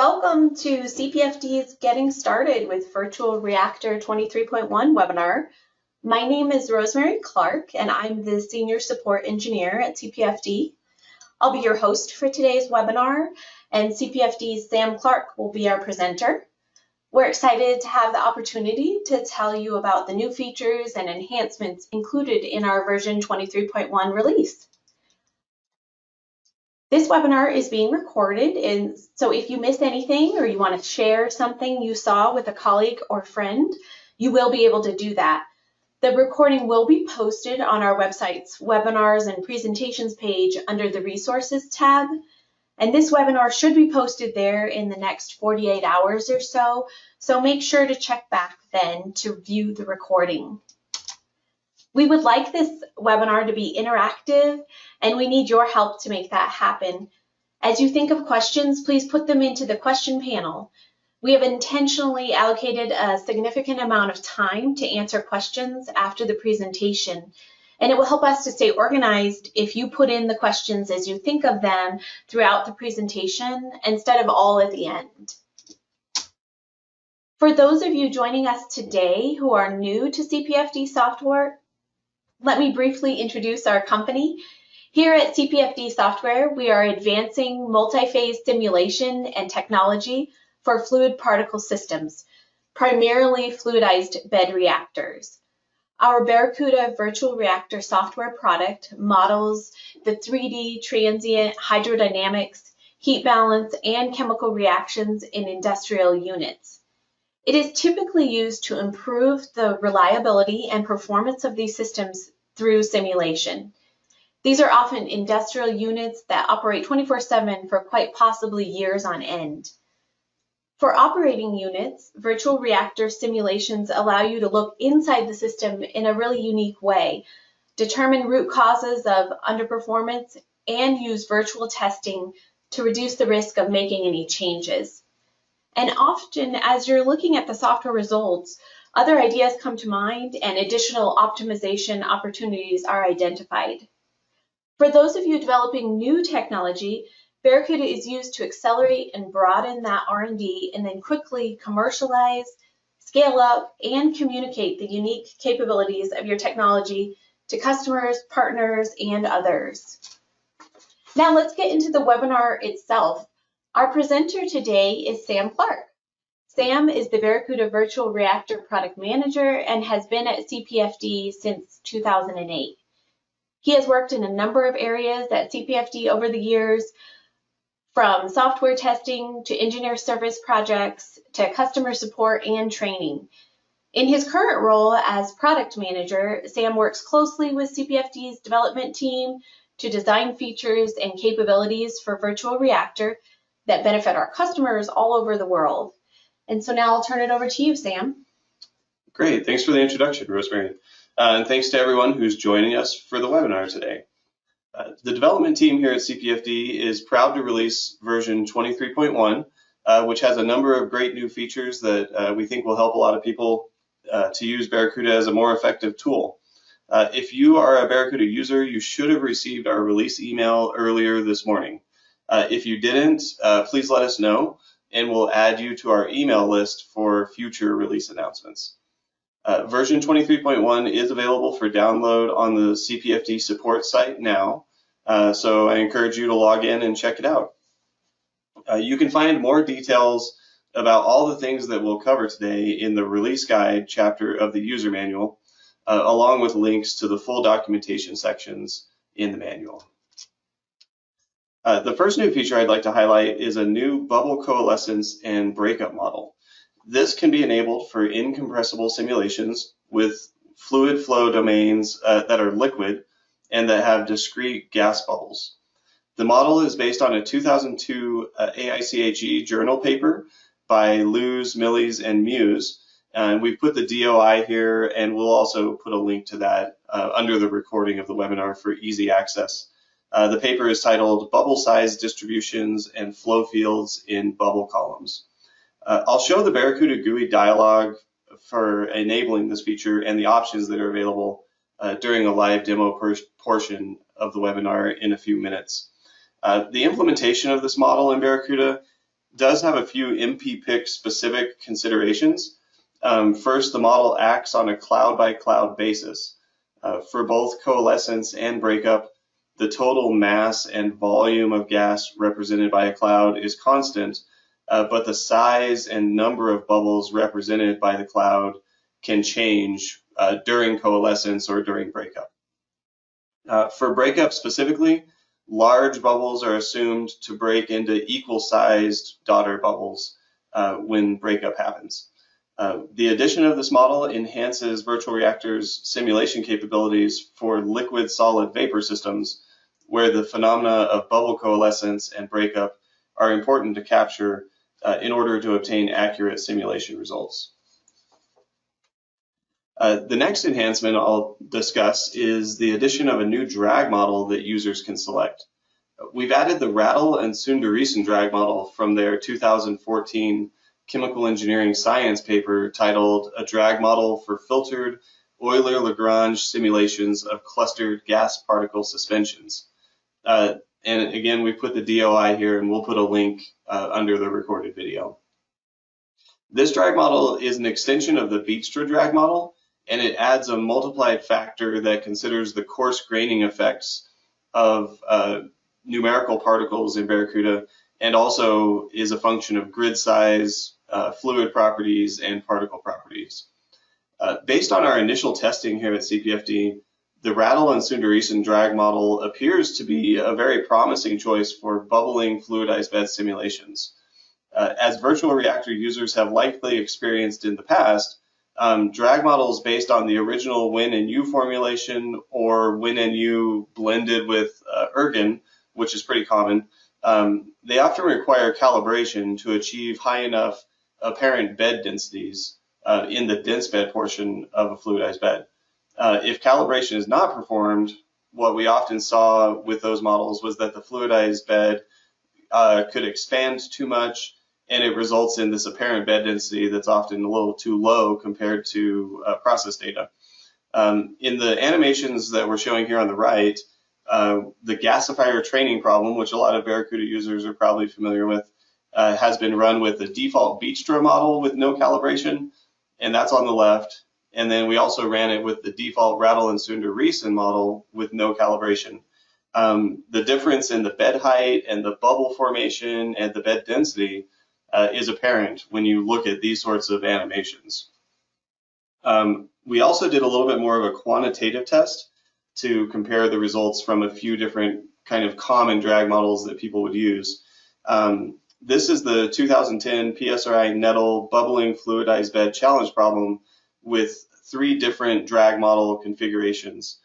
Welcome to CPFD's Getting Started with Virtual Reactor 23.1 webinar. My name is Rosemary Clark, and I'm the Senior Support Engineer at CPFD. I'll be your host for today's webinar, and CPFD's Sam Clark will be our presenter. We're excited to have the opportunity to tell you about the new features and enhancements included in our version 23.1 release. This webinar is being recorded, and so if you miss anything or you want to share something you saw with a colleague or friend, you will be able to do that. The recording will be posted on our website's webinars and presentations page under the resources tab, and this webinar should be posted there in the next 48 hours or so, so make sure to check back then to view the recording. We would like this webinar to be interactive, and we need your help to make that happen. As you think of questions, please put them into the question panel. We have intentionally allocated a significant amount of time to answer questions after the presentation, and it will help us to stay organized if you put in the questions as you think of them throughout the presentation instead of all at the end. For those of you joining us today who are new to CPFD software, let me briefly introduce our company. Here at CPFD Software, we are advancing multi-phase simulation and technology for fluid particle systems, primarily fluidized bed reactors. Our Barracuda Virtual Reactor software product models the 3D transient hydrodynamics, heat balance, and chemical reactions in industrial units. It is typically used to improve the reliability and performance of these systems through simulation. These are often industrial units that operate 24/7 for quite possibly years on end. For operating units, virtual reactor simulations allow you to look inside the system in a really unique way, determine root causes of underperformance, and use virtual testing to reduce the risk of making any changes. And often, as you're looking at the software results, other ideas come to mind and additional optimization opportunities are identified. For those of you developing new technology, Barracuda is used to accelerate and broaden that R&D and then quickly commercialize, scale up, and communicate the unique capabilities of your technology to customers, partners, and others. Now let's get into the webinar itself. Our presenter today is Sam Clark. Sam is the Barracuda Virtual Reactor Product Manager and has been at CPFD since 2008. He has worked in a number of areas at CPFD over the years, from software testing to engineer service projects to customer support and training. In his current role as product manager, Sam works closely with CPFD's development team to design features and capabilities for Virtual Reactor that benefit our customers all over the world. And so now I'll turn it over to you, Sam. Great, thanks for the introduction, Rosemary. And thanks to everyone who's joining us for the webinar today. The development team here at CPFD is proud to release version 23.1, which has a number of great new features that we think will help a lot of people to use Barracuda as a more effective tool. If you are a Barracuda user, you should have received our release email earlier this morning. If you didn't, please let us know, and we'll add you to our email list for future release announcements. Version 23.1 is available for download on the CPFD support site now, so I encourage you to log in and check it out. You can find more details about all the things that we'll cover today in the release guide chapter of the user manual, along with links to the full documentation sections in the manual. The first new feature I'd like to highlight is a new bubble coalescence and breakup model. This can be enabled for incompressible simulations with fluid flow domains that are liquid and that have discrete gas bubbles. The model is based on a 2002 AICHE journal paper by Luz, Millies, and Muse. And we've put the DOI here, and we'll also put a link to that under the recording of the webinar for easy access. The paper is titled Bubble Size Distributions and Flow Fields in Bubble Columns. I'll show the Barracuda GUI dialog for enabling this feature and the options that are available during a live demo portion of the webinar in a few minutes. The implementation of this model in Barracuda does have a few MP-PIC specific considerations. First, the model acts on a cloud-by-cloud basis. For both coalescence and breakup, the total mass and volume of gas represented by a cloud is constant, but the size and number of bubbles represented by the cloud can change during coalescence or during breakup. For breakup specifically, large bubbles are assumed to break into equal-sized daughter bubbles when breakup happens. The addition of this model enhances virtual reactors' simulation capabilities for liquid-solid vapor systems, where the phenomena of bubble coalescence and breakup are important to capture in order to obtain accurate simulation results. The next enhancement I'll discuss is the addition of a new drag model that users can select. We've added the Radl-Sundaresan drag model from their 2014 chemical engineering science paper titled A Drag Model for Filtered Euler-Lagrange Simulations of Clustered Gas Particle Suspensions. And again, we put the DOI here, and we'll put a link under the recorded video. This drag model is an extension of the Beechtra drag model, and it adds a multiplied factor that considers the coarse graining effects of numerical particles in Barracuda, and also is a function of grid size, fluid properties, and particle properties. Based on our initial testing here at CPFD, the Radl-Sundaresan drag model appears to be a very promising choice for bubbling fluidized bed simulations. As virtual reactor users have likely experienced in the past, drag models based on the original Win-NU formulation or Win-NU blended with ergon, which is pretty common, they often require calibration to achieve high enough apparent bed densities in the dense bed portion of a fluidized bed. If calibration is not performed, what we often saw with those models was that the fluidized bed could expand too much, and it results in this apparent bed density that's often a little too low compared to process data. In the animations that we're showing here on the right, the gasifier training problem, which a lot of Barracuda users are probably familiar with, has been run with the default Beechtra model with no calibration, and that's on the left. And then we also ran it with the default Radl-Sundaresan model with no calibration. The difference in the bed height and the bubble formation and the bed density is apparent when you look at these sorts of animations. We also did a little bit more of a quantitative test to compare the results from a few different kind of common drag models that people would use. This is the 2010 PSRI Nettle Bubbling Fluidized Bed Challenge problem with 3 different drag model configurations.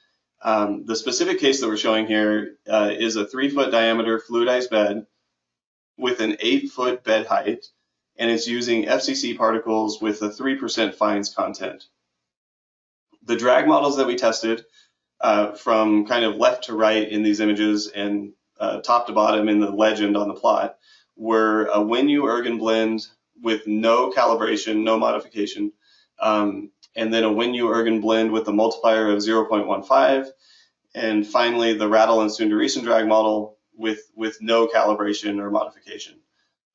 The specific case that we're showing here is a 3-foot diameter fluidized bed with an 8-foot bed height, and it's using FCC particles with a 3% fines content. The drag models that we tested from kind of left to right in these images and top to bottom in the legend on the plot were a Win-NU ergon blend with no calibration, no modification, and then a Win-NU ergon blend with a multiplier of 0.15, and finally the Radl-Sundaresan drag model with no calibration or modification.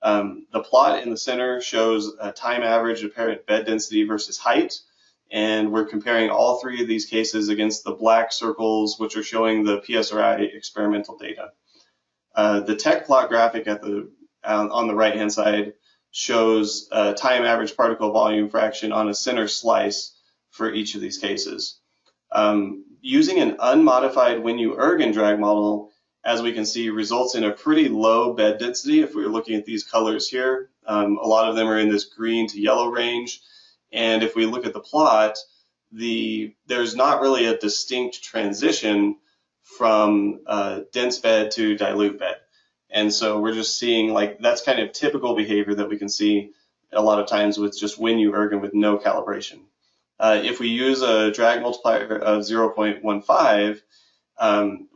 The plot in the center shows a time average apparent bed density versus height, and we're comparing all 3 of these cases against the black circles, which are showing the PSRI experimental data. The tech plot graphic on the right-hand side shows time average particle volume fraction on a center slice for each of these cases. Using an unmodified Win-NU ergon drag model, as we can see, results in a pretty low bed density. If we're looking at these colors here, a lot of them are in this green to yellow range. And if we look at the plot, there's not really a distinct transition from dense bed to dilute bed. And so we're just seeing, like, that's kind of typical behavior that we can see a lot of times with just Win-NU ergon with no calibration. If we use a drag multiplier of 0.15,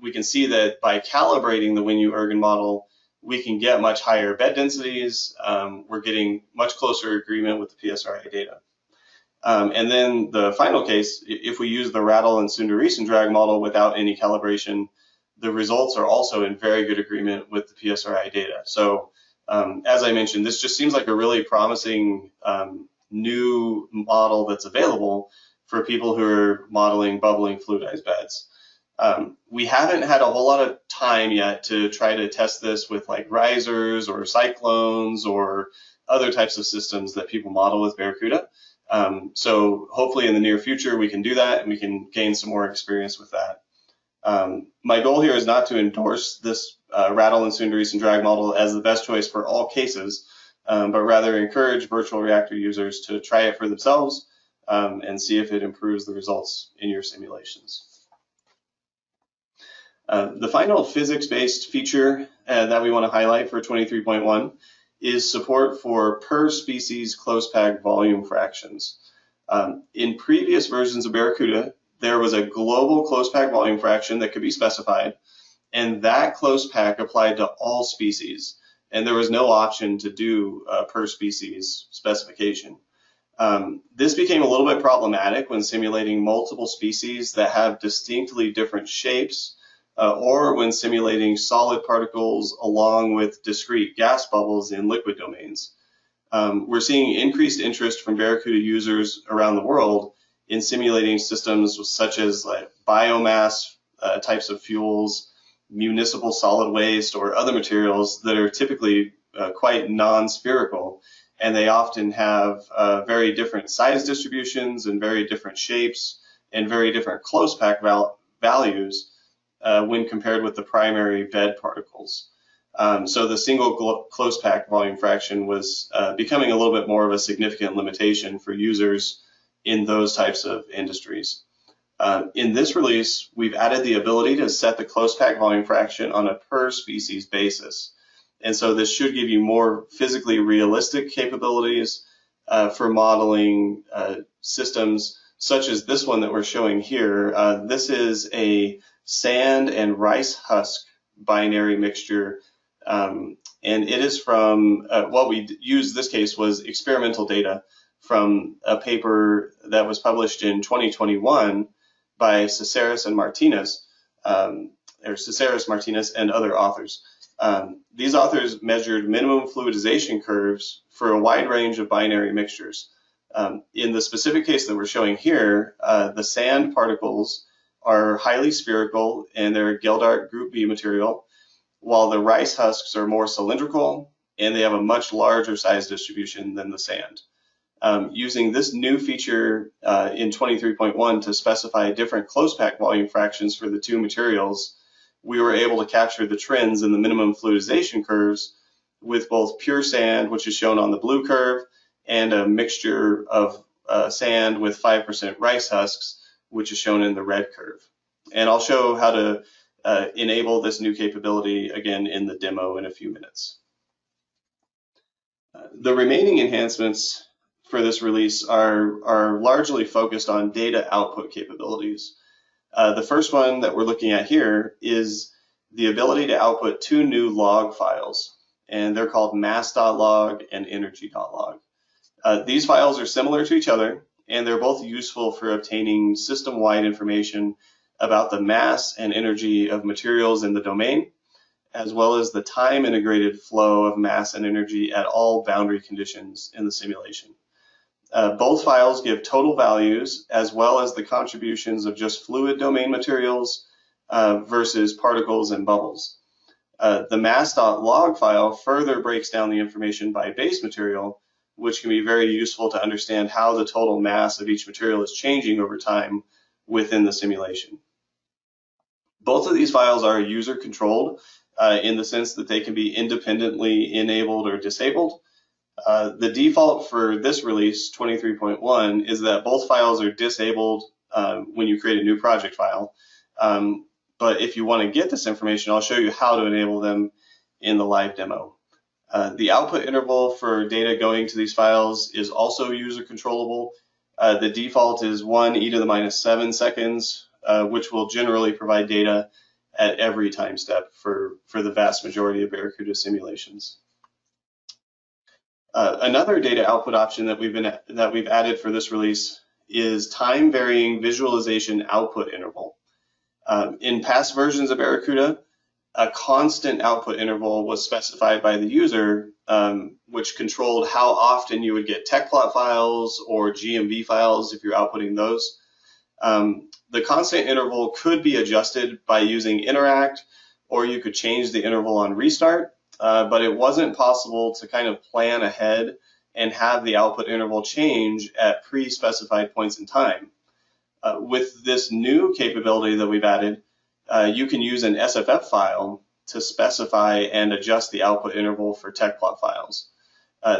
we can see that by calibrating the Win-NU ergon model, we can get much higher bed densities. We're getting much closer agreement with the PSRI data. And then the final case, if we use the Radl-Sundaresan drag model without any calibration, the results are also in very good agreement with the PSRI data. So As I mentioned, this just seems like a really promising new model that's available for people who are modeling bubbling fluidized beds. We haven't had a whole lot of time yet to try to test this with like risers or cyclones or other types of systems that people model with Barracuda. So hopefully in the near future we can do that and we can gain some more experience with that. My goal here is not to endorse this Radl-Sundaresan drag model as the best choice for all cases, but rather encourage virtual reactor users to try it for themselves and see if it improves the results in your simulations. The final physics-based feature that we want to highlight for 23.1 is support for per species close pack volume fractions. In previous versions of Barracuda, there was a global close pack volume fraction that could be specified, and that close pack applied to all species, and there was no option to do a per species specification. This became a little bit problematic when simulating multiple species that have distinctly different shapes, or when simulating solid particles along with discrete gas bubbles in liquid domains. We're seeing increased interest from Barracuda users around the world in simulating systems such as like biomass types of fuels, municipal solid waste, or other materials that are typically quite non-spherical, and they often have very different size distributions and very different shapes and very different close pack values when compared with the primary bed particles. So the single close pack volume fraction was becoming a little bit more of a significant limitation for users in those types of industries. In this release, we've added the ability to set the close pack volume fraction on a per species basis. And so this should give you more physically realistic capabilities for modeling systems such as this one that we're showing here. This is a sand and rice husk binary mixture, and it is from what we used this case was experimental data from a paper that was published in 2021 by Caceres Martinez and other authors. These authors measured minimum fluidization curves for a wide range of binary mixtures. In the specific case that we're showing here, the sand particles are highly spherical and they're a Geldart Group B material, while the rice husks are more cylindrical and they have a much larger size distribution than the sand. Using this new feature in 23.1 to specify different close pack volume fractions for the two materials, we were able to capture the trends in the minimum fluidization curves with both pure sand, which is shown on the blue curve, and a mixture of sand with 5% rice husks, which is shown in the red curve. And I'll show how to enable this new capability again in the demo in a few minutes. The remaining enhancements for this release are largely focused on data output capabilities. The first one that we're looking at here is the ability to output two new log files, and they're called mass.log and energy.log. These files are similar to each other, and they're both useful for obtaining system-wide information about the mass and energy of materials in the domain, as well as the time-integrated flow of mass and energy at all boundary conditions in the simulation. Both files give total values as well as the contributions of just fluid domain materials versus particles and bubbles. The mass.log file further breaks down the information by base material, which can be very useful to understand how the total mass of each material is changing over time within the simulation. Both of these files are user controlled in the sense that they can be independently enabled or disabled. The default for this release, 23.1, is that both files are disabled when you create a new project file. But if you want to get this information, I'll show you how to enable them in the live demo. The output interval for data going to these files is also user controllable. The default is 1 e to the minus 7 seconds, which will generally provide data at every time step for the vast majority of Barracuda simulations. Another data output option that we've added for this release is time varying visualization output interval. In past versions of Barracuda, a constant output interval was specified by the user, which controlled how often you would get tech plot files or GMV files if you're outputting those. The constant interval could be adjusted by using interact, or you could change the interval on restart, but it wasn't possible to kind of plan ahead and have the output interval change at pre-specified points in time. With this new capability that we've added, you can use an SFF file to specify and adjust the output interval for tech plot files.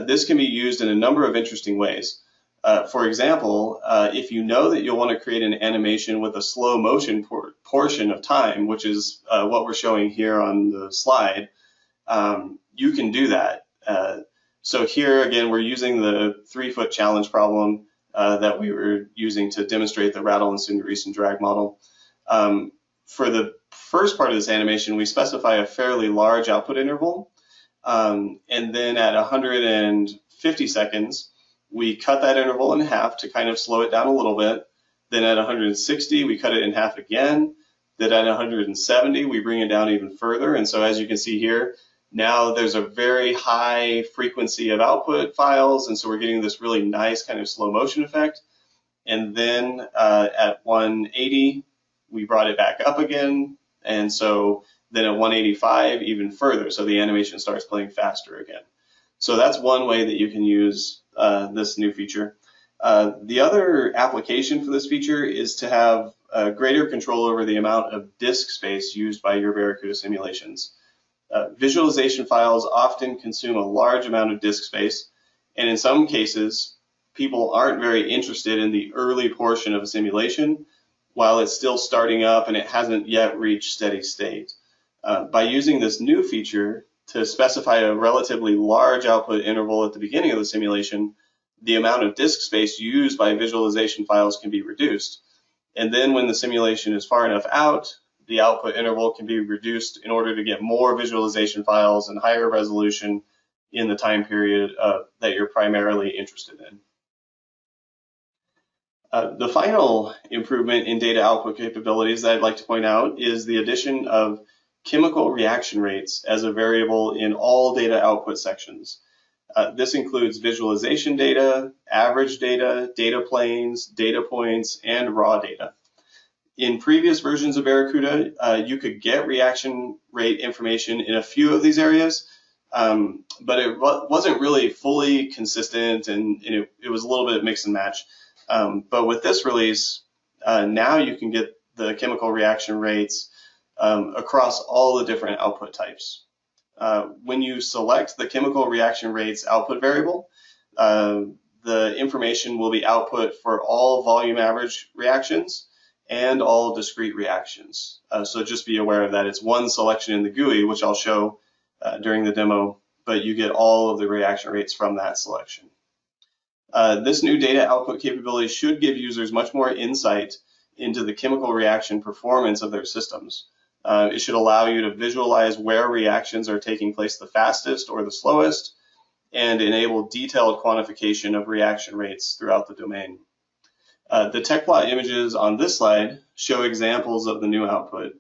This can be used in a number of interesting ways. For example, if you know that you'll want to create an animation with a slow motion portion of time, which is what we're showing here on the slide, you can do that. So here again, we're using the 3-foot challenge problem that we were using to demonstrate the Radl-Sundaresan drag model. For the first part of this animation, we specify a fairly large output interval, and then at 150 seconds, we cut that interval in half to kind of slow it down a little bit. Then at 160, we cut it in half again. Then at 170, we bring it down even further. And so as you can see here, now there's a very high frequency of output files, and so we're getting this really nice kind of slow motion effect. And then at 180, we brought it back up again, and so then at 185, even further, so the animation starts playing faster again. So that's one way that you can use this new feature. The other application for this feature is to have greater control over the amount of disk space used by your Barracuda simulations. Visualization files often consume a large amount of disk space, and in some cases, people aren't very interested in the early portion of a simulation while it's still starting up and it hasn't yet reached steady state. By using this new feature to specify a relatively large output interval at the beginning of the simulation, the amount of disk space used by visualization files can be reduced. And then when the simulation is far enough out, the output interval can be reduced in order to get more visualization files and higher resolution in the time period that you're primarily interested in. The final improvement in data output capabilities that I'd like to point out is the addition of chemical reaction rates as a variable in all data output sections. This includes visualization data, average data, data planes, data points, and raw data. In previous versions of Barracuda, you could get reaction rate information in a few of these areas, but it wasn't really fully consistent, and it was a little bit mix and match. But with this release, now you can get the chemical reaction rates across all the different output types. When you select the chemical reaction rates output variable, the information will be output for all volume average reactions and all discrete reactions. So just be aware of that. It's one selection in the GUI, which I'll show during the demo, but you get all of the reaction rates from that selection. This new data output capability should give users much more insight into the chemical reaction performance of their systems. It should allow you to visualize where reactions are taking place the fastest or the slowest, and enable detailed quantification of reaction rates throughout the domain. The TechPlot images on this slide show examples of the new output,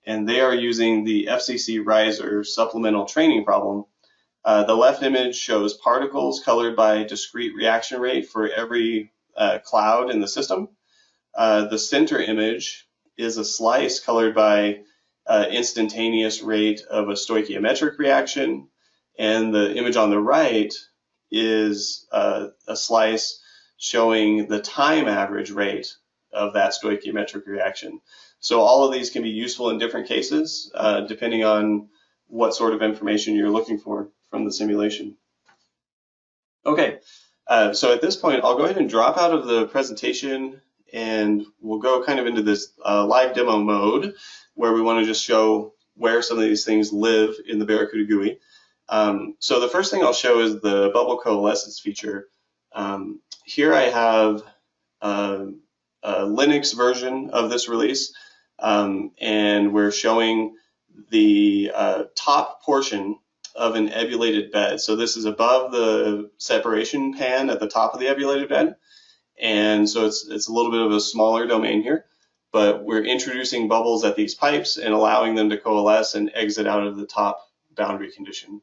and they are using the FCC Riser supplemental training problem. The left image shows particles colored by discrete reaction rate for every cloud in the system. The center image is a slice colored by instantaneous rate of a stoichiometric reaction, and the image on the right is a slice showing the time average rate of that stoichiometric reaction. So all of these can be useful in different cases, depending on what sort of information you're looking for from the simulation. Okay, so at this point, I'll go ahead and drop out of the presentation, and we'll go kind of into this live demo mode where we want to just show where some of these things live in the Barracuda GUI. So the first thing I'll show is the bubble coalescence feature. Here I have a Linux version of this release, and we're showing the top portion of an ebulated bed. So this is above the separation pan at the top of the ebulated bed, and so it's a little bit of a smaller domain here. but we're introducing bubbles at these pipes and allowing them to coalesce and exit out of the top boundary condition.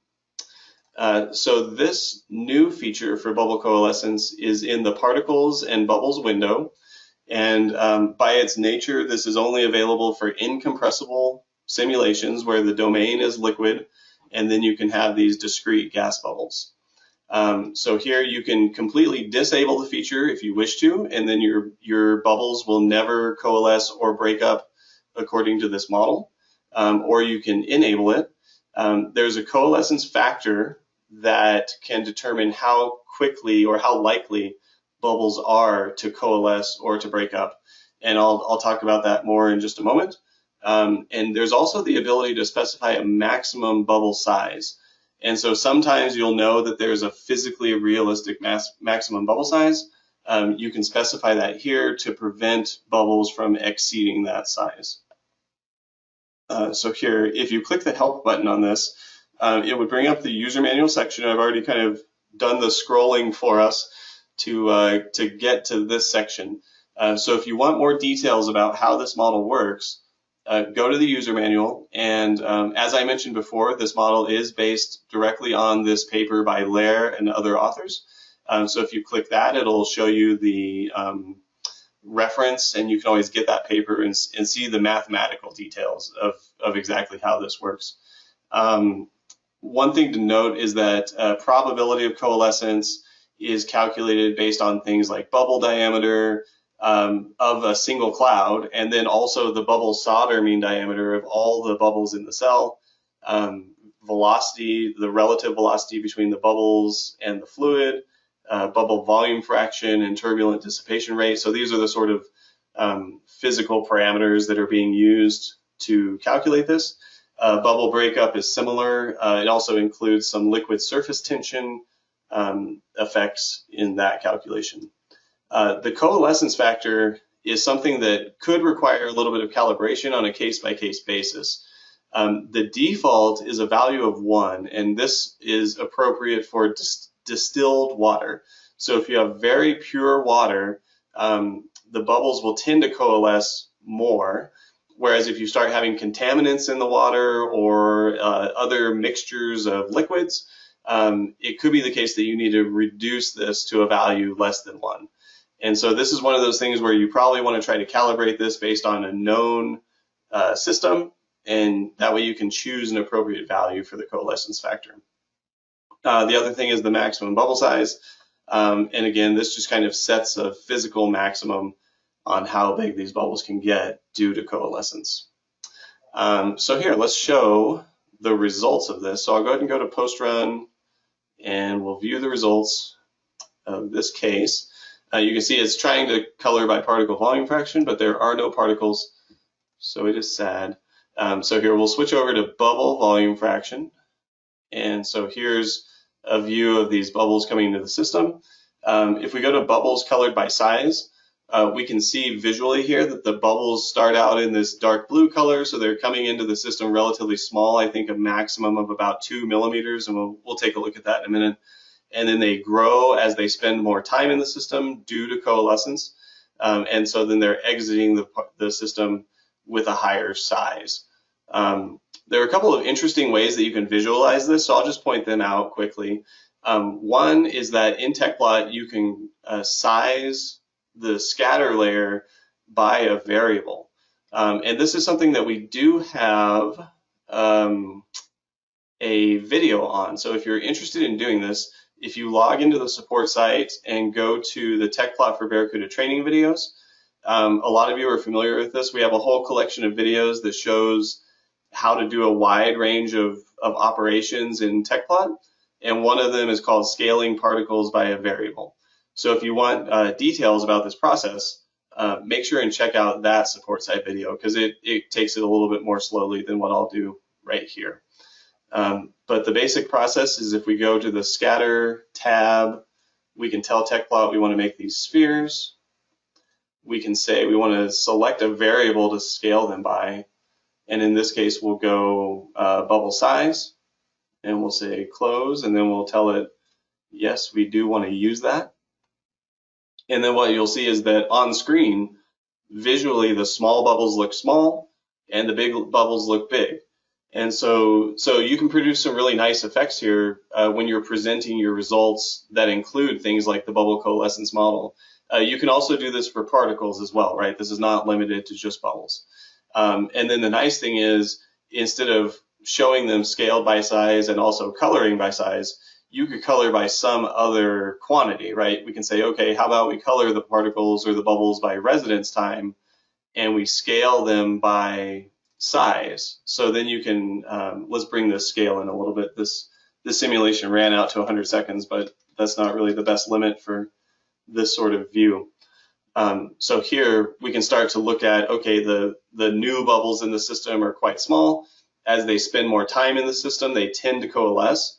So this new feature for bubble coalescence is in the particles and bubbles window. And by its nature, this is only available for incompressible simulations where the domain is liquid, and then you can have these discrete gas bubbles. So here you can completely disable the feature if you wish to, and then your bubbles will never coalesce or break up according to this model, or you can enable it. There's a coalescence factor that can determine how quickly or how likely bubbles are to coalesce or to break up, and I'll talk about that more in just a moment. And there's also the ability to specify a maximum bubble size. And so sometimes you'll know that there's a physically realistic maximum bubble size. You can specify that here to prevent bubbles from exceeding that size. So here, if you click the help button on this, it would bring up the user manual section. I've already kind of done the scrolling for us to get to this section. So if you want more details about how this model works, go to the user manual, and as I mentioned before, this model is based directly on this paper by Lair and other authors. So if you click that, it'll show you the reference, and you can always get that paper and see the mathematical details of exactly how this works. One thing to note is that probability of coalescence is calculated based on things like bubble diameter, of a single cloud, and then also the bubble solder mean diameter of all the bubbles in the cell, velocity, the relative velocity between the bubbles and the fluid, bubble volume fraction, and turbulent dissipation rate. So these are the sort of physical parameters that are being used to calculate this. Bubble breakup is similar. It also includes some liquid surface tension effects in that calculation. The coalescence factor is something that could require a little bit of calibration on a case-by-case basis. The default is a value of 1, and this is appropriate for distilled water. So if you have very pure water, the bubbles will tend to coalesce more, whereas if you start having contaminants in the water or other mixtures of liquids, it could be the case that you need to reduce this to a value less than 1. And so this is one of those things where you probably want to try to calibrate this based on a known system, and that way you can choose an appropriate value for the coalescence factor. The other thing is the maximum bubble size. And again, this just kind of sets a physical maximum on how big these bubbles can get due to coalescence. So here, let's show the results of this. So I'll go ahead and go to post run, and we'll view the results of this case. You can see it's trying to color by particle volume fraction, but there are no particles, so it is sad. So here we'll switch over to bubble volume fraction. And so here's a view of these bubbles coming into the system. If we go to bubbles colored by size, we can see visually here that the bubbles start out in this dark blue color, so they're coming into the system relatively small, I think a maximum of about 2 millimeters, and we'll take a look at that in a minute. And then they grow as they spend more time in the system due to coalescence. And so then they're exiting the system with a higher size. There are a couple of interesting ways that you can visualize this, so I'll just point them out quickly. One is that in TechPlot, you can size the scatter layer by a variable. And this is something that we do have a video on. So if you're interested in doing this, if you log into the support site and go to the TechPlot for Barracuda training videos, a lot of you are familiar with this. We have a whole collection of videos that shows how to do a wide range of operations in TechPlot, and one of them is called scaling particles by a variable. So if you want details about this process, make sure and check out that support site video, because it takes it a little bit more slowly than what I'll do right here. But the basic process is if we go to the scatter tab, we can tell TechPlot we want to make these spheres. We can say we want to select a variable to scale them by. And in this case, we'll go bubble size, and we'll say close, and then we'll tell it, yes, we do want to use that. And then what you'll see is that on screen, visually the small bubbles look small and the big bubbles look big. And so you can produce some really nice effects here when you're presenting your results that include things like the bubble coalescence model. You can also do this for particles as well, right? This is not limited to just bubbles. And then the nice thing is, instead of showing them scaled by size and also coloring by size, you could color by some other quantity, right? We can say, okay, how about we color the particles or the bubbles by residence time, and we scale them by size. So then you can, let's bring this scale in a little bit. This simulation ran out to 100 seconds, but that's not really the best limit for this sort of view. So here we can start to look at, okay, the new bubbles in the system are quite small. As they spend more time in the system, they tend to coalesce.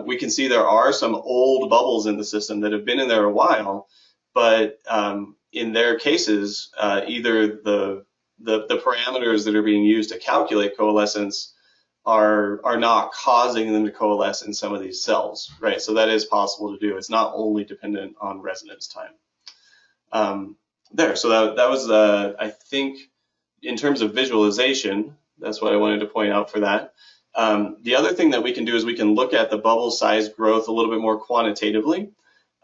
We can see there are some old bubbles in the system that have been in there a while, but in their cases, either the parameters that are being used to calculate coalescence are not causing them to coalesce in some of these cells, right? So that is possible to do. It's not only dependent on residence time. So that was, I think, in terms of visualization, that's what I wanted to point out for that. The other thing that we can do is we can look at the bubble size growth a little bit more quantitatively.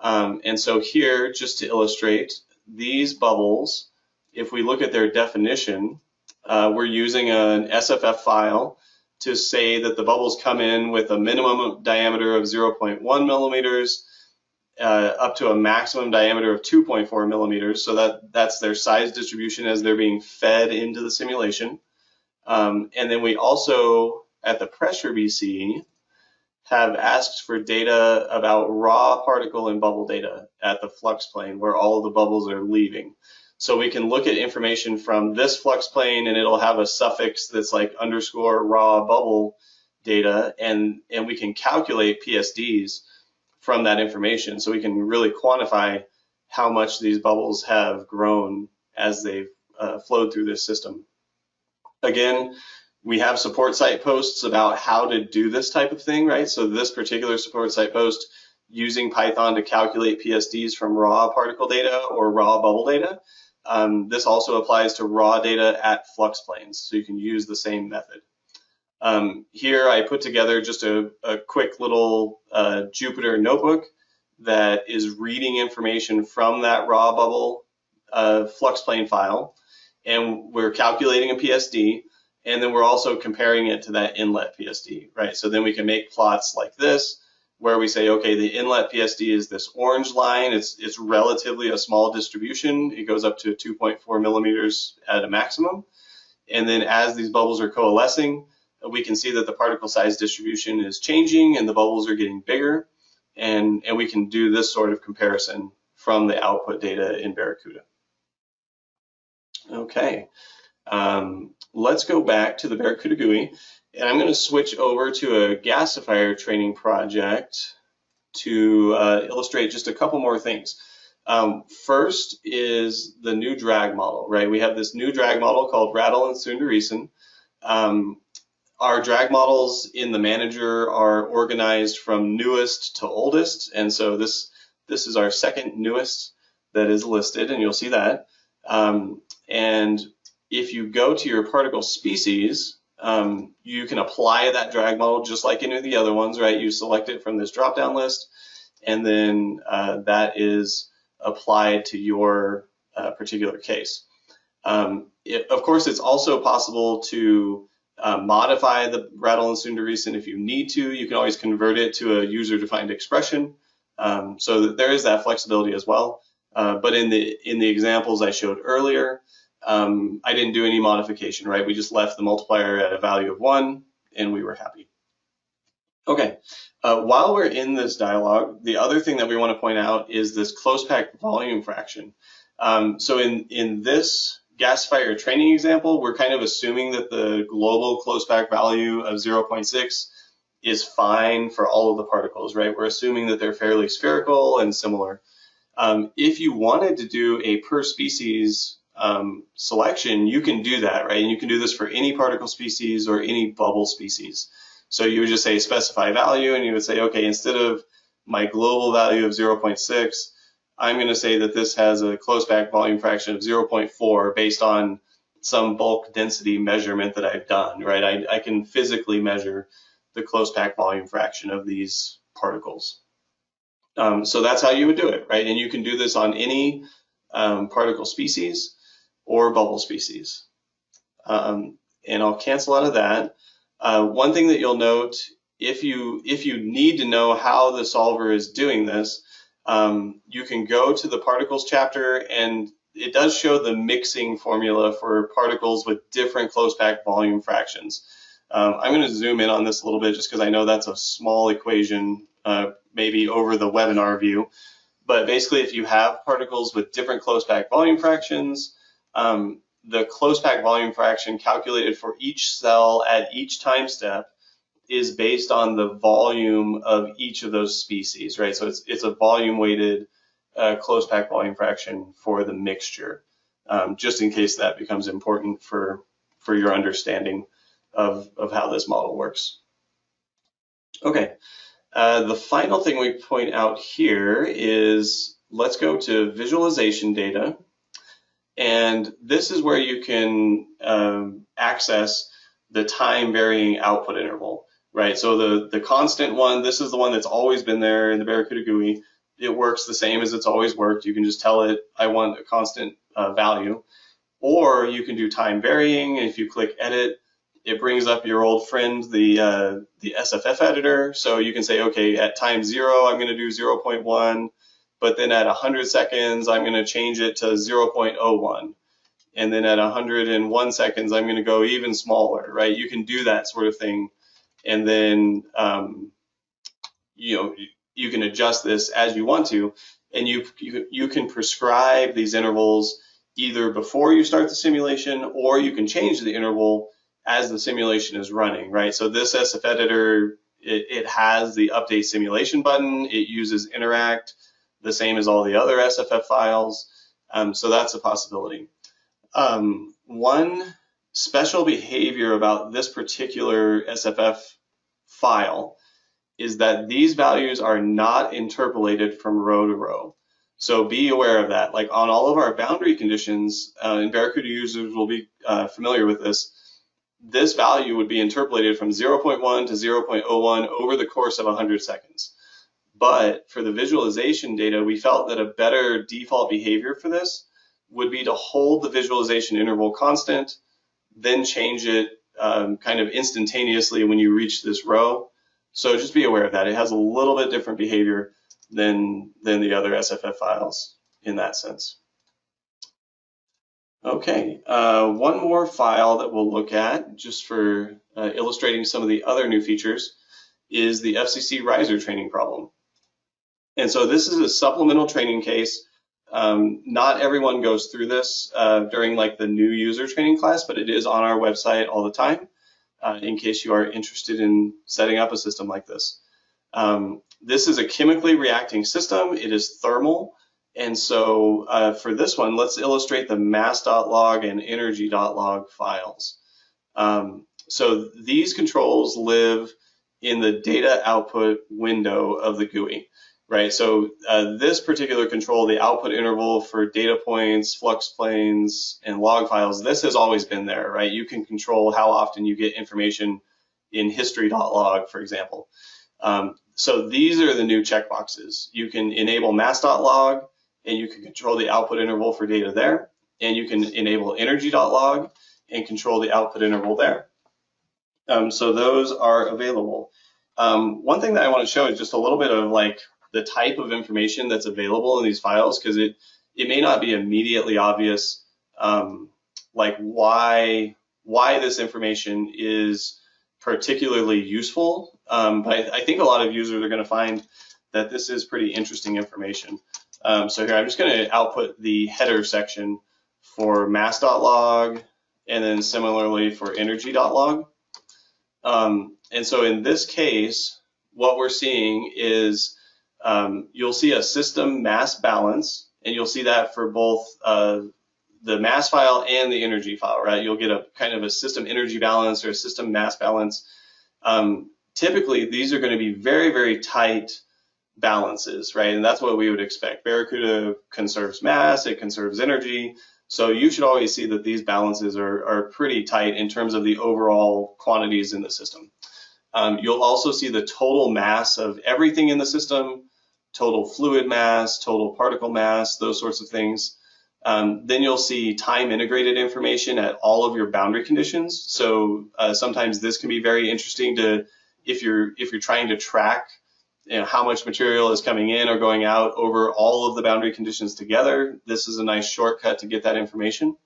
And so here, just to illustrate, these bubbles, if we look at their definition, we're using an SFF file to say that the bubbles come in with a minimum diameter of 0.1 millimeters up to a maximum diameter of 2.4 millimeters. So that's their size distribution as they're being fed into the simulation. And then we also, at the pressure BC, have asked for data about raw particle and bubble data at the flux plane where all of the bubbles are leaving. So we can look at information from this flux plane and it'll have a suffix that's like underscore raw bubble data, and we can calculate PSDs from that information. So we can really quantify how much these bubbles have grown as they've flowed through this system. Again, we have support site posts about how to do this type of thing, right? So this particular support site post using Python to calculate PSDs from raw particle data or raw bubble data. This also applies to raw data at flux planes, so you can use the same method. Here I put together just a quick little Jupyter notebook that is reading information from that raw bubble flux plane file, and we're calculating a PSD, and then we're also comparing it to that inlet PSD, right? So then we can make plots like this, where we say, okay, the inlet PSD is this orange line. It's relatively a small distribution. It goes up to 2.4 millimeters at a maximum. And then as these bubbles are coalescing, we can see that the particle size distribution is changing and the bubbles are getting bigger. And we can do this sort of comparison from the output data in Barracuda. Okay, let's go back to the Barracuda GUI. And I'm going to switch over to a gasifier training project to illustrate just a couple more things. First is the new drag model, right? We have this new drag model called Radl-Sundaresan. Our drag models in the manager are organized from newest to oldest, and so this is our second newest that is listed, and you'll see that. And if you go to your particle species, you can apply that drag model just like any of the other ones, right? You select it from this drop-down list, and then that is applied to your particular case. Of course, it's also possible to modify the Radl-Sundaresan if you need to. You can always convert it to a user-defined expression, so that there is that flexibility as well. But in the examples I showed earlier, I didn't do any modification, right? We just left the multiplier at a value of 1, and we were happy. Okay, while we're in this dialog, the other thing that we want to point out is this close packed volume fraction. So in this gasifier training example, we're kind of assuming that the global close pack value of 0.6 is fine for all of the particles, right? We're assuming that they're fairly spherical and similar. If you wanted to do a per species selection, you can do that, right? And you can do this for any particle species or any bubble species. So you would just say specify value, and you would say, okay, instead of my global value of 0.6, I'm going to say that this has a close pack volume fraction of 0.4 based on some bulk density measurement that I've done, right? I can physically measure the close pack volume fraction of these particles. So that's how you would do it, right? And you can do this on any particle species or bubble species. And I'll cancel out of that. One thing that you'll note, if you need to know how the solver is doing this, you can go to the particles chapter, and it does show the mixing formula for particles with different close pack volume fractions. I'm going to zoom in on this a little bit just because I know that's a small equation, maybe over the webinar view. But basically, if you have particles with different close pack volume fractions, the close pack volume fraction calculated for each cell at each time step is based on the volume of each of those species, right? So it's a volume weighted close pack volume fraction for the mixture, just in case that becomes important for your understanding of how this model works. Okay, the final thing we point out here is let's go to visualization data. And this is where you can access the time varying output interval, right? So the constant one, this is the one that's always been there in the Barracuda GUI. It works the same as it's always worked. You can just tell it, I want a constant value. Or you can do time varying. If you click edit, it brings up your old friend, the SFF editor. So you can say, okay, at time 0, I'm going to do 0.1. But then at 100 seconds, I'm going to change it to 0.01. And then at 101 seconds, I'm going to go even smaller, right? You can do that sort of thing. And then, you can adjust this as you want to. And you can prescribe these intervals either before you start the simulation, or you can change the interval as the simulation is running, right? So this SF editor, it has the update simulation button. It uses interact, the same as all the other SFF files. So that's a possibility. One special behavior about this particular SFF file is that these values are not interpolated from row to row. So be aware of that. Like on all of our boundary conditions, and Barracuda users will be familiar with this, this value would be interpolated from 0.1 to 0.01 over the course of 100 seconds. But for the visualization data, we felt that a better default behavior for this would be to hold the visualization interval constant, then change it kind of instantaneously when you reach this row. So just be aware of that. It has a little bit different behavior than the other SFF files in that sense. Okay, one more file that we'll look at just for illustrating some of the other new features is the FCC riser training problem. And so this is a supplemental training case. Not everyone goes through this during like the new user training class, but it is on our website all the time in case you are interested in setting up a system like this. This is a chemically reacting system. It is thermal. And so for this one, let's illustrate the mass.log and energy.log files. So these controls live in the data output window of the GUI. Right, so this particular control, the output interval for data points, flux planes, and log files, this has always been there, right? You can control how often you get information in history.log, for example. So these are the new checkboxes. You can enable mass.log, and you can control the output interval for data there, and you can enable energy.log and control the output interval there. So those are available. One thing that I want to show is just a little bit of like the type of information that's available in these files, because it may not be immediately obvious like why this information is particularly useful. But I think a lot of users are going to find that this is pretty interesting information. So here I'm just going to output the header section for mass.log and then similarly for energy.log. And so in this case, what we're seeing is you'll see a system mass balance, and you'll see that for both the mass file and the energy file, right? You'll get a kind of a system energy balance or a system mass balance. Typically, these are going to be very, very tight balances, right? And that's what we would expect. Barracuda conserves mass, it conserves energy. So you should always see that these balances are pretty tight in terms of the overall quantities in the system. You'll also see the total mass of everything in the system, total fluid mass, total particle mass, those sorts of things. Then you'll see time integrated information at all of your boundary conditions. So sometimes this can be very interesting to, if you're trying to track how much material is coming in or going out over all of the boundary conditions together. This is a nice shortcut to get that information.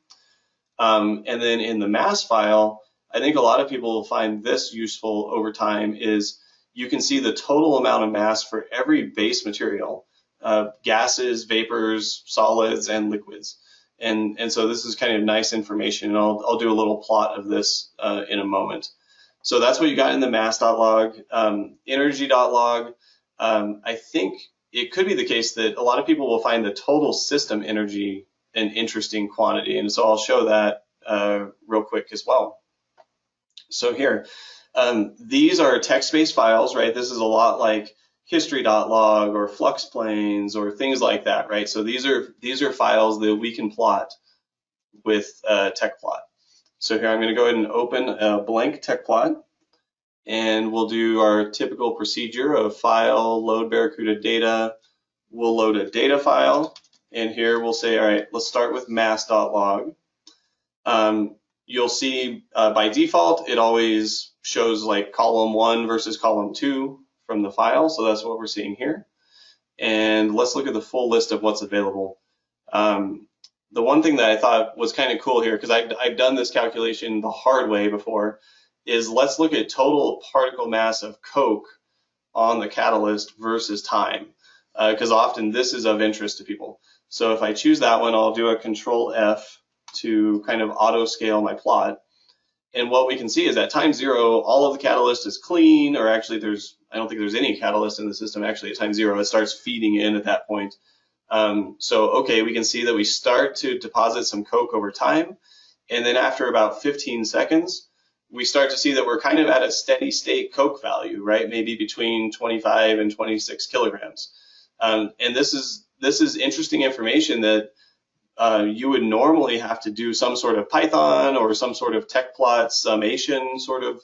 And then in the mass file, I think a lot of people will find this useful over time is you can see the total amount of mass for every base material, gases, vapors, solids, and liquids. And so this is kind of nice information, and I'll do a little plot of this in a moment. So that's what you got in the mass.log. Energy.log, I think it could be the case that a lot of people will find the total system energy an interesting quantity, and so I'll show that real quick as well. So here, these are text-based files, right? This is a lot like history.log or flux planes or things like that, right? So these are files that we can plot with TechPlot. So here I'm going to go ahead and open a blank TechPlot, and we'll do our typical procedure of file, load Barracuda data. We'll load a data file, and here we'll say, all right, let's start with mass.log. You'll see by default, it always shows like column 1 versus column 2 from the file, so that's what we're seeing here. And let's look at the full list of what's available. The one thing that I thought was kind of cool here, because I've done this calculation the hard way before, is let's look at total particle mass of coke on the catalyst versus time, because often this is of interest to people. So if I choose that one, I'll do a Control F to kind of auto scale my plot. And what we can see is at time 0, all of the catalyst is clean, or actually I don't think there's any catalyst in the system actually at time 0. It starts feeding in at that point. So okay, we can see that we start to deposit some coke over time, and then after about 15 seconds, we start to see that we're kind of at a steady state coke value, right? Maybe between 25 and 26 kilograms. And this is interesting information that you would normally have to do some sort of Python or some sort of TechPlot summation sort of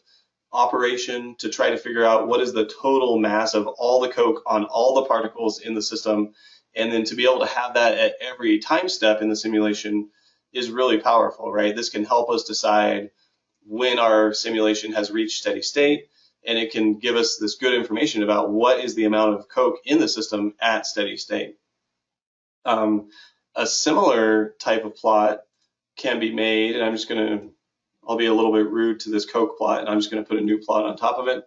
operation to try to figure out what is the total mass of all the coke on all the particles in the system. And then to be able to have that at every time step in the simulation is really powerful, right? This can help us decide when our simulation has reached steady state, and it can give us this good information about what is the amount of coke in the system at steady state. A similar type of plot can be made, and I'll be a little bit rude to this coke plot, and I'm just going to put a new plot on top of it.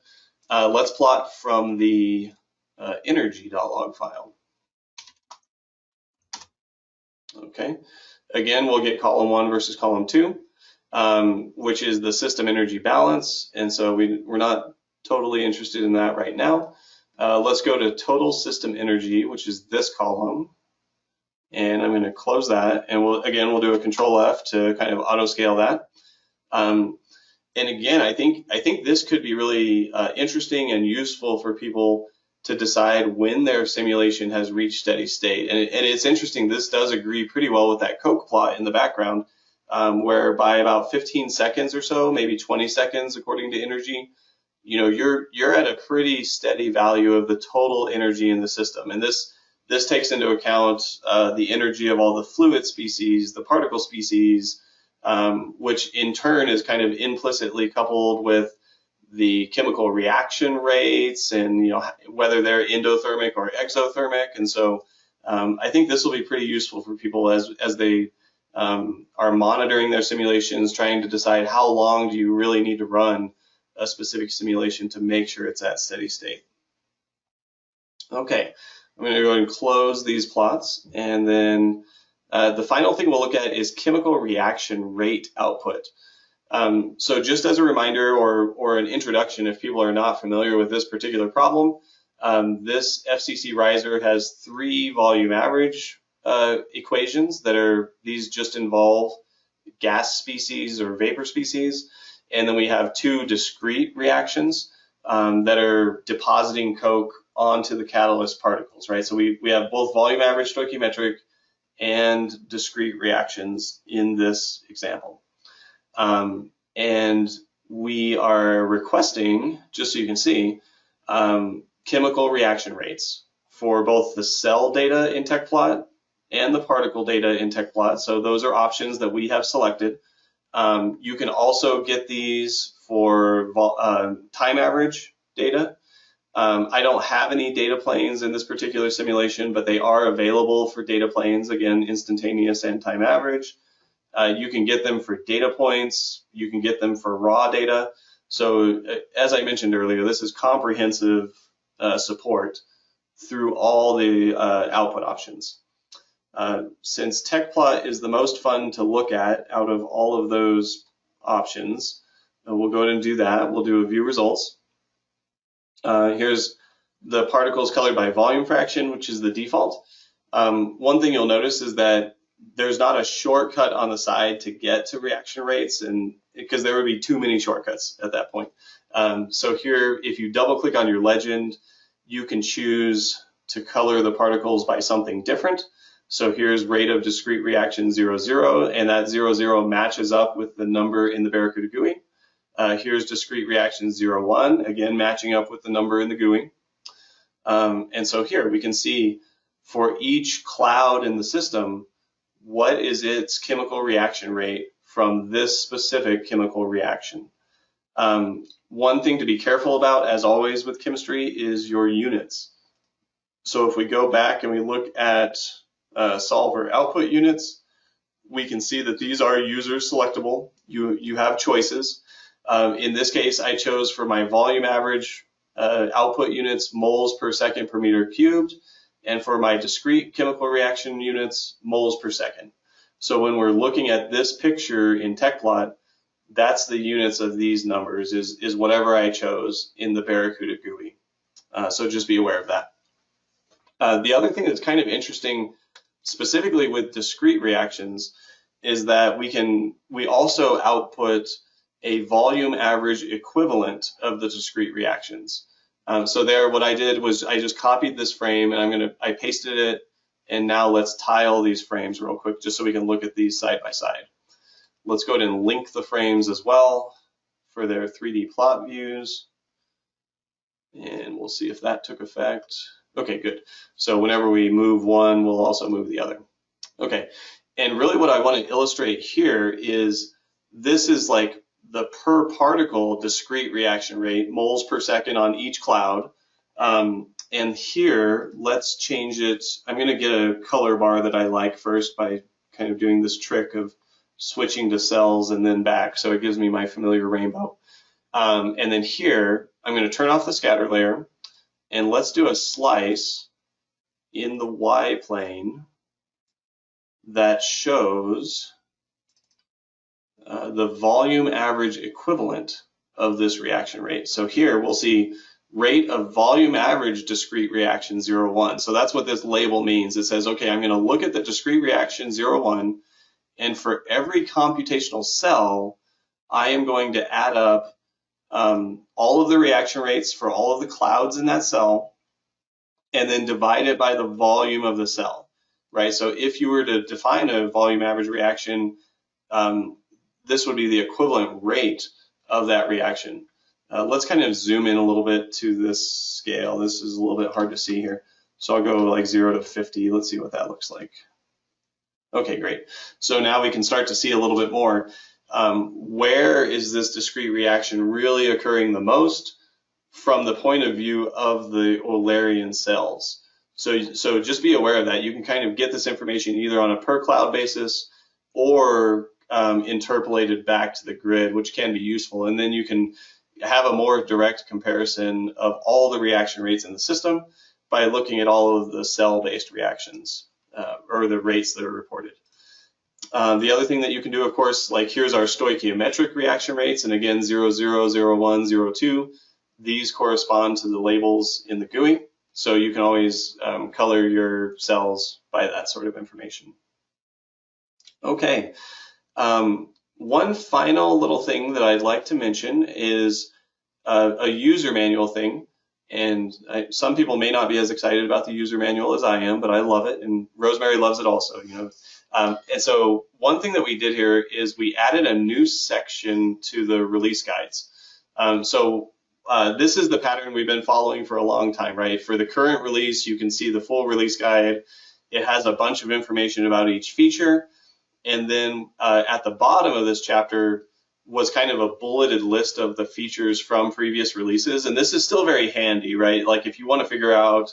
Let's plot from the energy.log file. Okay, again, we'll get column 1 versus column 2, which is the system energy balance, and so we're not totally interested in that right now. Let's go to total system energy, which is this column, and I'm going to close that, and we'll do a Control F to kind of auto scale that. And again, I think this could be really interesting and useful for people to decide when their simulation has reached steady state. And it's interesting, this does agree pretty well with that coke plot in the background, where by about 15 seconds or so, maybe 20 seconds according to energy, you're at a pretty steady value of the total energy in the system. And this takes into account the energy of all the fluid species, the particle species, which in turn is kind of implicitly coupled with the chemical reaction rates and whether they're endothermic or exothermic. And so I think this will be pretty useful for people as they are monitoring their simulations, trying to decide how long do you really need to run a specific simulation to make sure it's at steady state. Okay, I'm going to go ahead and close these plots, and then the final thing we'll look at is chemical reaction rate output. So just as a reminder or an introduction, if people are not familiar with this particular problem, this FCC riser has 3 volume average equations these just involve gas species or vapor species, and then we have 2 discrete reactions that are depositing coke onto the catalyst particles, right? So we have both volume average stoichiometric and discrete reactions in this example. And we are requesting, just so you can see, chemical reaction rates for both the cell data in TechPlot and the particle data in TechPlot. So those are options that we have selected. You can also get these for time average data. I don't have any data planes in this particular simulation, but they are available for data planes, again, instantaneous and time average. You can get them for data points. You can get them for raw data. So as I mentioned earlier, this is comprehensive support through all the output options. Since TechPlot is the most fun to look at out of all of those options, we'll go ahead and do that. We'll do a view results. Here's the particles colored by volume fraction, which is the default. One thing you'll notice is that there's not a shortcut on the side to get to reaction rates, and because there would be too many shortcuts at that point. So here, if you double click on your legend, you can choose to color the particles by something different. So here's rate of discrete reaction 0, 0, and that 0, 0 matches up with the number in the Barracuda GUI. Here's discrete reaction 0, 1, again matching up with the number in the GUI. And so here we can see for each cloud in the system, what is its chemical reaction rate from this specific chemical reaction. One thing to be careful about, as always with chemistry, is your units. So if we go back and we look at solver output units, we can see that these are user selectable. You have choices. In this case, I chose for my volume average output units moles per second per meter cubed, and for my discrete chemical reaction units, moles per second. So when we're looking at this picture in TechPlot, that's the units of these numbers, is whatever I chose in the Barracuda GUI. So just be aware of that. The other thing that's kind of interesting, specifically with discrete reactions, is that we also output a volume average equivalent of the discrete reactions. So there, what I did was I just copied this frame and I pasted it, and now let's tile these frames real quick just so we can look at these side by side. Let's go ahead and link the frames as well for their 3D plot views, and we'll see if that took effect. Okay, good. So whenever we move one, we'll also move the other. Okay, and really what I want to illustrate here is this is like the per particle discrete reaction rate, moles per second on each cloud. And here, let's change it. I'm going to get a color bar that I like first by kind of doing this trick of switching to cells and then back. So it gives me my familiar rainbow. And then here, I'm going to turn off the scatter layer, and let's do a slice in the Y plane that shows the volume average equivalent of this reaction rate. So here we'll see rate of volume average discrete reaction 0, 1. So that's what this label means. It says, okay, I'm going to look at the discrete reaction 0, 1, and for every computational cell, I am going to add up all of the reaction rates for all of the clouds in that cell, and then divide it by the volume of the cell, right? So if you were to define a volume average reaction, this would be the equivalent rate of that reaction. Let's kind of zoom in a little bit to this scale. This is a little bit hard to see here. So I'll go like 0 to 50. Let's see what that looks like. Okay, great. So now we can start to see a little bit more. Where is this discrete reaction really occurring the most from the point of view of the Eulerian cells? So just be aware of that. You can kind of get this information either on a per cloud basis or interpolated back to the grid, which can be useful. And then you can have a more direct comparison of all the reaction rates in the system by looking at all of the cell-based reactions or the rates that are reported. The other thing that you can do, of course, like here's our stoichiometric reaction rates, and again 0, 0, 0, 1, 0, 2. These correspond to the labels in the GUI, so you can always color your cells by that sort of information. Okay. One final little thing that I'd like to mention is a user manual thing, And some people may not be as excited about the user manual as I am, but I love it, and Rosemary loves it also, you know. And so one thing that we did here is we added a new section to the release guides. This is the pattern we've been following for a long time, right? For the current release, you can see the full release guide. It has a bunch of information about each feature. And then at the bottom of this chapter was kind of a bulleted list of the features from previous releases. And this is still very handy, right? Like if you want to figure out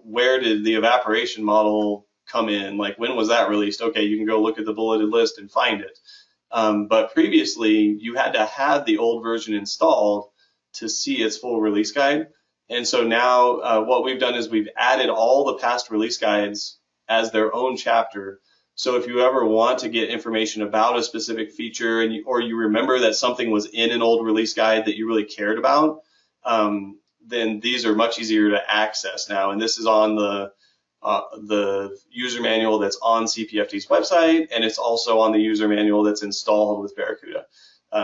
where did the evaporation model come in, like when was that released? Okay, you can go look at the bulleted list and find it. But previously, you had to have the old version installed to see its full release guide. And so now what we've done is we've added all the past release guides as their own chapter. So if you ever want to get information about a specific feature or you remember that something was in an old release guide that you really cared about, then these are much easier to access now. And this is on the user manual that's on CPFD's website, and it's also on the user manual that's installed with Barracuda.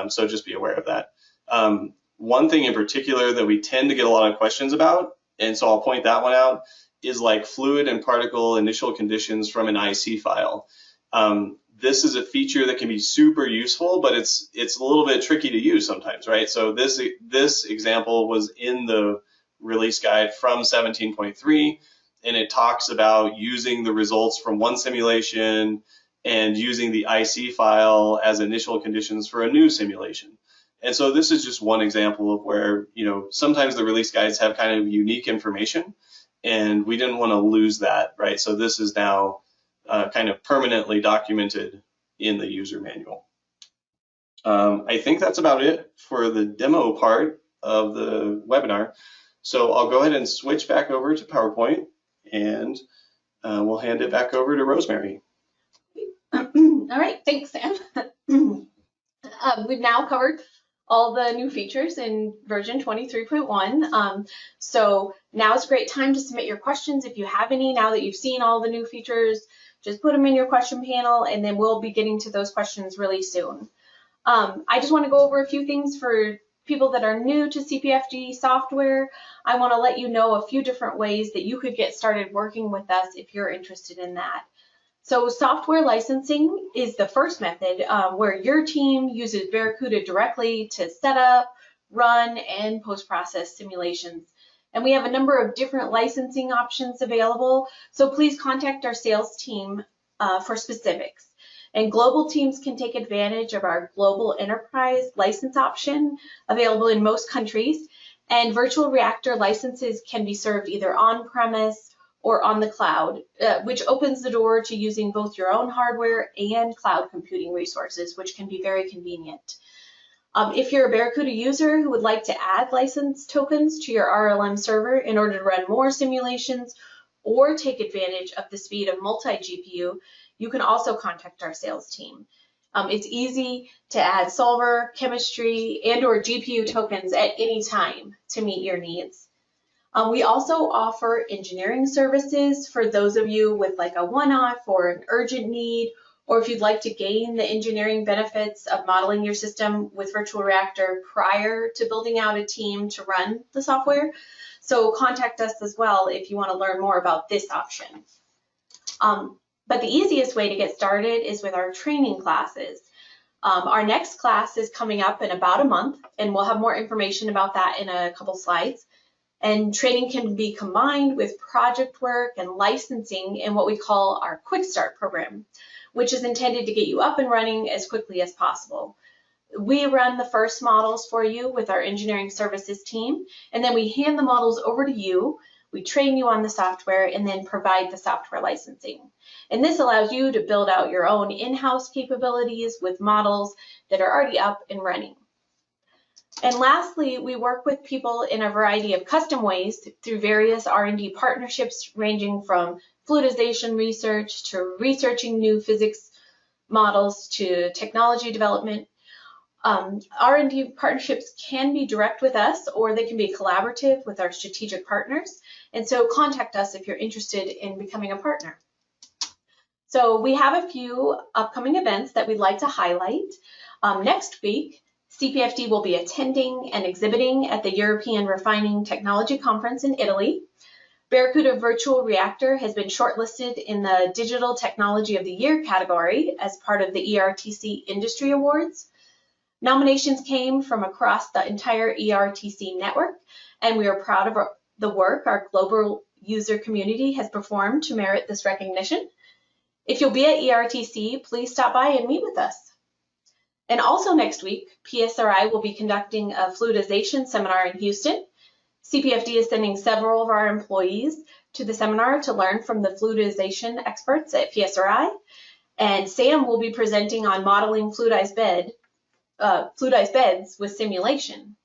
So just be aware of that. One thing in particular that we tend to get a lot of questions about, and so I'll point that one out, is like fluid and particle initial conditions from an IC file. This is a feature that can be super useful, but it's a little bit tricky to use sometimes, right? So this example was in the release guide from 17.3, and it talks about using the results from one simulation and using the IC file as initial conditions for a new simulation. And so this is just one example of where, you know, sometimes the release guides have kind of unique information, and we didn't want to lose that, right? So this is now kind of permanently documented in the user manual. I think that's about it for the demo part of the webinar. So I'll go ahead and switch back over to PowerPoint, and we'll hand it back over to Rosemary. All right, thanks, Sam. We've now covered all the new features in version 23.1. So now is a great time to submit your questions if you have any. Now that you've seen all the new features, just put them in your question panel, and then we'll be getting to those questions really soon. I just want to go over a few things for people that are new to CPFD software. I want to let you know a few different ways that you could get started working with us if you're interested in that. So software licensing is the first method where your team uses Barracuda directly to set up, run, and post-process simulations. And we have a number of different licensing options available, so please contact our sales team for specifics. And global teams can take advantage of our global enterprise license option available in most countries. And virtual reactor licenses can be served either on-premise or on the cloud, which opens the door to using both your own hardware and cloud computing resources, which can be very convenient. If you're a Barracuda user who would like to add license tokens to your RLM server in order to run more simulations or take advantage of the speed of multi-GPU, you can also contact our sales team. It's easy to add solver, chemistry, and or GPU tokens at any time to meet your needs. We also offer engineering services for those of you with like a one-off or an urgent need, or if you'd like to gain the engineering benefits of modeling your system with Virtual Reactor prior to building out a team to run the software. So contact us as well if you want to learn more about this option. But the easiest way to get started is with our training classes. Our next class is coming up in about a month, and we'll have more information about that in a couple slides. And training can be combined with project work and licensing in what we call our Quick Start program, which is intended to get you up and running as quickly as possible. We run the first models for you with our engineering services team, and then we hand the models over to you. We train you on the software and then provide the software licensing. And this allows you to build out your own in-house capabilities with models that are already up and running. And lastly, we work with people in a variety of custom ways through various R&D partnerships ranging from fluidization research to researching new physics models to technology development. R&D partnerships can be direct with us, or they can be collaborative with our strategic partners. And so contact us if you're interested in becoming a partner. So we have a few upcoming events that we'd like to highlight. Next week, CPFD will be attending and exhibiting at the European Refining Technology Conference in Italy. Barracuda Virtual Reactor has been shortlisted in the Digital Technology of the Year category as part of the ERTC Industry Awards. Nominations came from across the entire ERTC network, and we are proud of the work our global user community has performed to merit this recognition. If you'll be at ERTC, please stop by and meet with us. And also next week, PSRI will be conducting a fluidization seminar in Houston. CPFD is sending several of our employees to the seminar to learn from the fluidization experts at PSRI. And Sam will be presenting on modeling fluidized beds with simulation.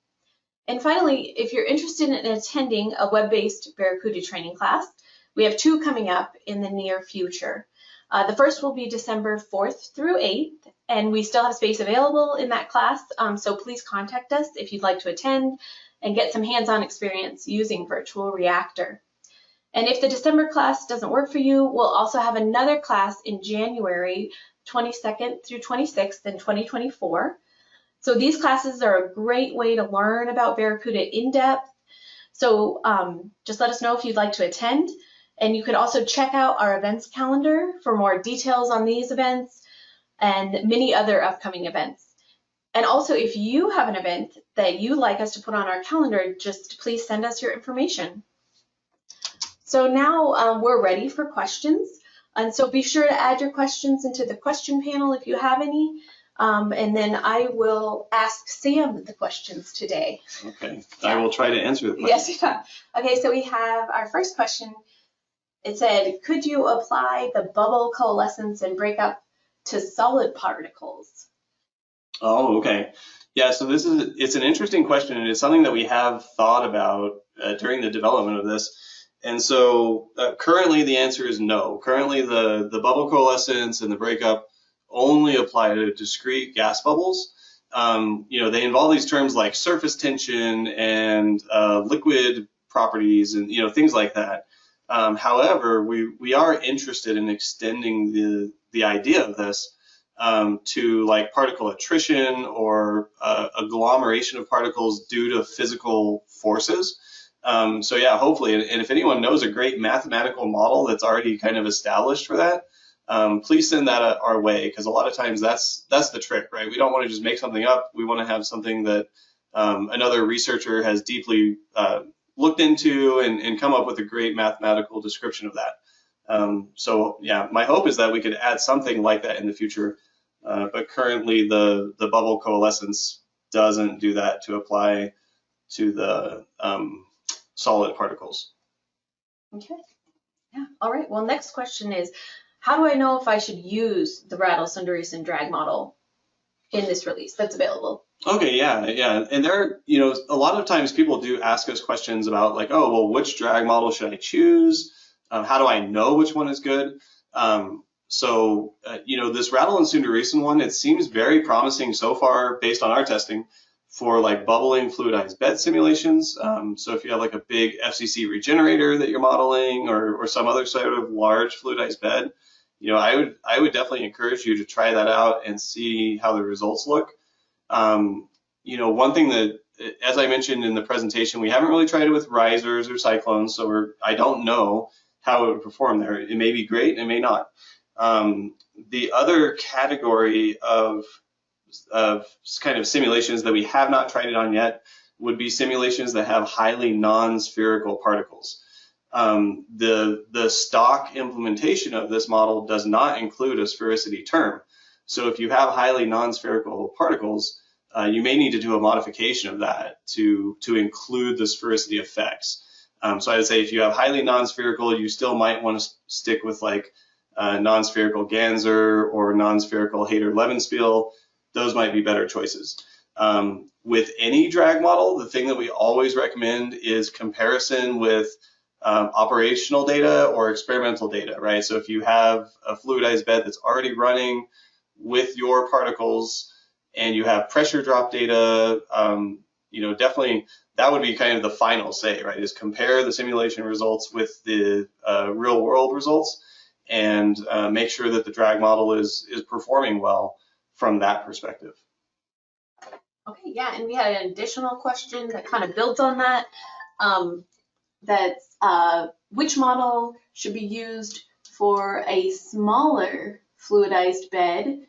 And finally, if you're interested in attending a web-based Barracuda training class, we have 2 coming up in the near future. The first will be December 4th through 8th, and we still have space available in that class, so please contact us if you'd like to attend and get some hands-on experience using Virtual Reactor. And if the December class doesn't work for you, we'll also have another class in January 22nd through 26th in 2024. So these classes are a great way to learn about Barracuda in depth. So just let us know if you'd like to attend. And you could also check out our events calendar for more details on these events and many other upcoming events. And also, if you have an event that you'd like us to put on our calendar, just please send us your information. So now we're ready for questions. And so be sure to add your questions into the question panel if you have any. And then I will ask Sam the questions today. Okay, I will try to answer the questions. Yes, okay, so we have our first question. It said, could you apply the bubble coalescence and breakup to solid particles? Oh, okay. Yeah, so it's an interesting question, and it's something that we have thought about during the development of this. And so currently the answer is no. Currently the bubble coalescence and the breakup only apply to discrete gas bubbles. They involve these terms like surface tension and liquid properties and things like that. However, we are interested in extending the idea of this to like particle attrition or agglomeration of particles due to physical forces. So yeah, hopefully, and if anyone knows a great mathematical model that's already kind of established for that, please send that our way, because a lot of times that's the trick, right? We don't want to just make something up. We want to have something that another researcher has deeply looked into and come up with a great mathematical description of that. So yeah, my hope is that we could add something like that in the future, but currently the bubble coalescence doesn't do that to apply to the solid particles. Okay, yeah, all right. Well, next question is, how do I know if I should use the Radl-Sundaresan drag model in this release that's available? Okay, yeah. And there, a lot of times people do ask us questions about like, oh, well, which drag model should I choose? How do I know which one is good? So this Radl-Sundaresan one, it seems very promising so far based on our testing for like bubbling fluidized bed simulations. So if you have like a big FCC regenerator that you're modeling or some other sort of large fluidized bed, I would definitely encourage you to try that out and see how the results look. One thing that, as I mentioned in the presentation, we haven't really tried it with risers or cyclones, so I don't know how it would perform there. It may be great, it may not. The other category of kind of simulations that we have not tried it on yet would be simulations that have highly non-spherical particles. The stock implementation of this model does not include a sphericity term. So if you have highly non-spherical particles, you may need to do a modification of that to include the sphericity effects. So I would say if you have highly non-spherical, you still might want to stick with like non-spherical Ganser or non-spherical Hayter-Levenspiel. Those might be better choices. With any drag model, the thing that we always recommend is comparison with operational data or experimental data, right? So if you have a fluidized bed that's already running with your particles and you have pressure drop data, definitely that would be kind of the final say, right? Is compare the simulation results with the real world results and make sure that the drag model is performing well from that perspective. Okay, yeah, and we had an additional question that kind of builds on that. That's which model should be used for a smaller fluidized bed?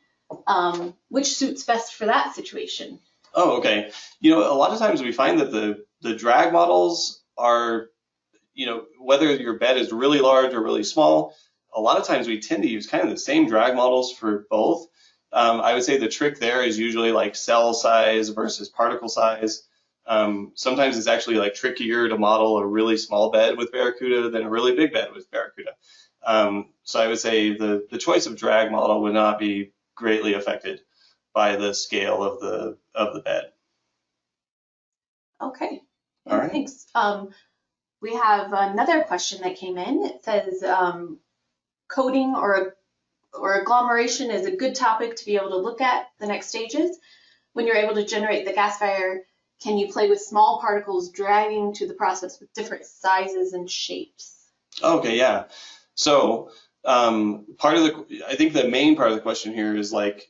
Which suits best for that situation? Oh, okay. A lot of times we find that the drag models are, whether your bed is really large or really small, a lot of times we tend to use kind of the same drag models for both. I would say the trick there is usually like cell size versus particle size. Sometimes it's actually like trickier to model a really small bed with Barracuda than a really big bed with Barracuda. So I would say the choice of drag model would not be greatly affected by the scale of the bed. Okay, All right. thanks. We have another question that came in. It says coating or agglomeration is a good topic to be able to look at the next stages. When you're able to generate the gasifier, can you play with small particles dragging to the process with different sizes and shapes? Okay, yeah. So I think the main part of the question here is like,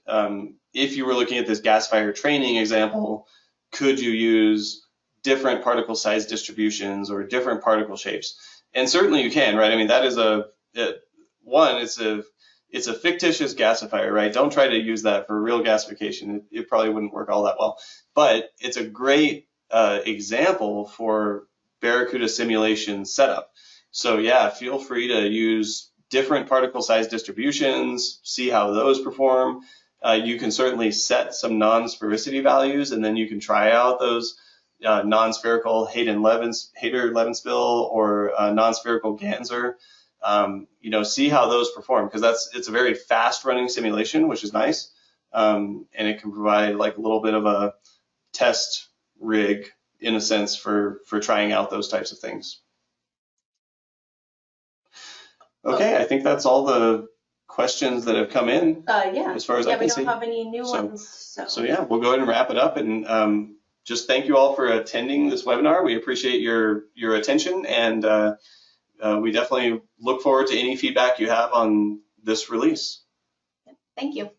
if you were looking at this gasifier training example, could you use different particle size distributions or different particle shapes? And certainly you can, right? I mean, that is it's a fictitious gasifier, right? Don't try to use that for real gasification. It probably wouldn't work all that well. But it's a great example for Barracuda simulation setup. So yeah, feel free to use different particle size distributions, see how those perform. You can certainly set some non-sphericity values, and then you can try out those non-spherical Haider-Levenspiel or non-spherical Ganser. See how those perform, because it's a very fast running simulation, which is nice, and it can provide like a little bit of a test rig in a sense for trying out those types of things. Okay, I think that's all the questions that have come in. Yeah. As far as I can see. We don't have any new ones. So yeah, we'll go ahead and wrap it up, and just thank you all for attending this webinar. We appreciate your attention, and we definitely look forward to any feedback you have on this release. Thank you.